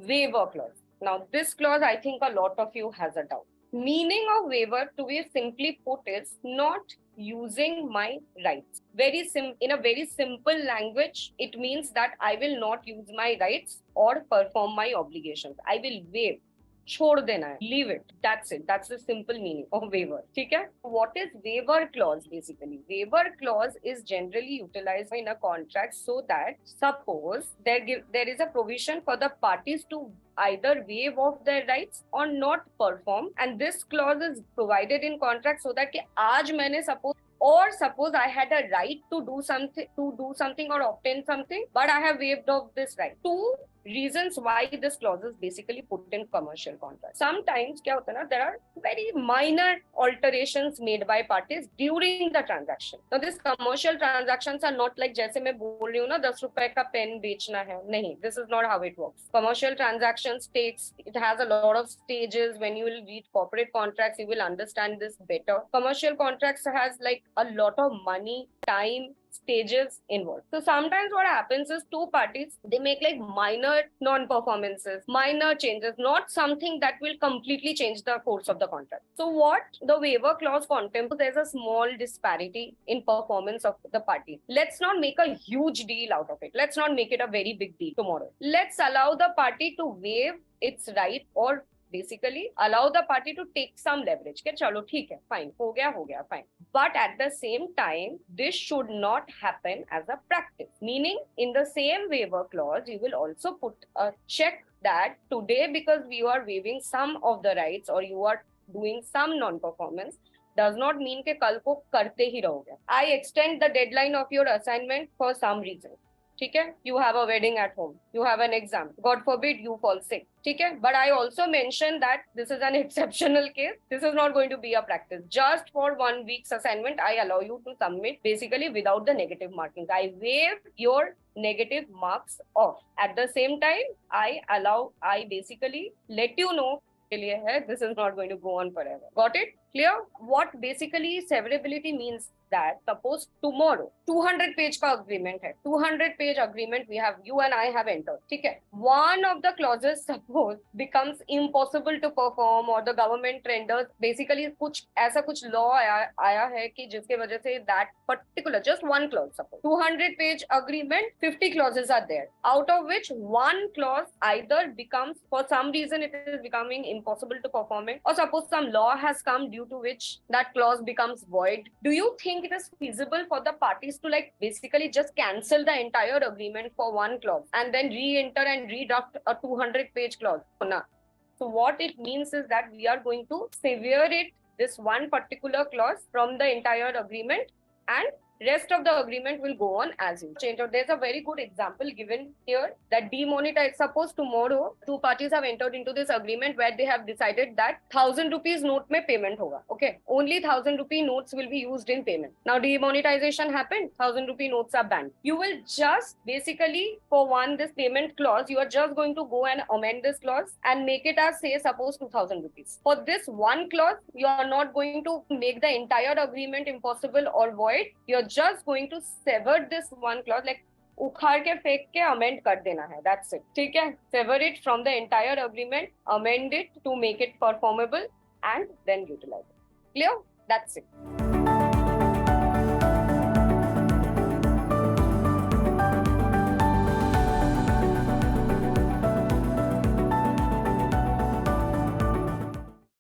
waiver clause. Now, this clause, I think a lot of you has a doubt. Meaning of waiver, to be simply put, is not using my rights. In a very simple language, it means that I will not use my rights or perform my obligations. I will waive. छोड़ देना है, leave it. That's it. That's the simple meaning of waiver. ठीक है? What is waiver clause basically? Waiver clause is generally utilized in a contract so that suppose there is a provision for the parties to either waive off their rights or not perform, and this clause is provided in contract so that कि आज मैंने suppose I had a right to do something or obtain something, but I have waived off this right. Two reasons why this clause is basically put in commercial contract. Sometimes क्या होता है ना, there are very minor alterations made by parties during the transaction. Now these commercial transactions are not like जैसे मैं बोल रही हूँ ना 10 रुपए का पेन बेचना है, नहीं, this is not how it works. Commercial transactions it has a lot of stages. When you will read corporate contracts, you will understand this better. Commercial contracts has like a lot of money, time, stages involved. So sometimes what happens is two parties, they make like minor non-performances, minor changes, not something that will completely change the course of the contract. So what the waiver clause contemplates, there's a small disparity in performance of the party. Let's not make a huge deal out of it. Let's not make it a very big deal tomorrow. Let's allow the party to waive its right or basically allow the party to take some leverage. Okay, chalo, theek hai, fine, ho gaya, fine. But at the same time, this should not happen as a practice. Meaning, in the same waiver clause, you will also put a check that today, because you are waiving some of the rights or you are doing some non-performance, does not mean कि कल को करते ही रहोगे. I extend the deadline of your assignment for some reason. ठीक है? You have a wedding at home. You have an exam. God forbid you fall sick. ठीक है? But I also mentioned that this is an exceptional case. This is not going to be a practice. Just for 1 week's assignment, I allow you to submit basically without the negative markings. I waive your negative marks off. At the same time, I basically let you know this is not going to go on forever. Got it? Clear? What basically severability means that suppose tomorrow 200-page का agreement है, 200-page agreement you and I have entered, ठीक है? One of the clauses suppose becomes impossible to perform or the government renders basically कुछ law आया है कि जिसके वजह से that particular just one clause, suppose 200-page agreement, 50 clauses are there, out of which one clause either becomes, for some reason it is becoming impossible to perform it, or suppose some law has come due to which that clause becomes void. Do you think it is feasible for the parties to like basically just cancel the entire agreement for one clause and then re-enter and redraft a 200-page clause? No. So what it means is that we are going to sever this one particular clause from the entire agreement, and rest of the agreement will go on as usual. There's a very good example given here that demonetize. Suppose tomorrow two parties have entered into this agreement where they have decided that 1,000 rupees note mein payment hoga. Okay, only 1,000 rupee notes will be used in payment. Now demonetization happened, 1,000 rupee notes are banned. You will just basically for this payment clause, you are just going to go and amend this clause and make it as say suppose 2,000 rupees. For this one clause, you are not going to make the entire agreement impossible or void. You're just going to sever this one clause, like उखाड़ के फेंक के amend कर देना है. That's it. ठीक है? Sever it from the entire agreement, amend it to make it performable, and then utilize it. Clear? That's it.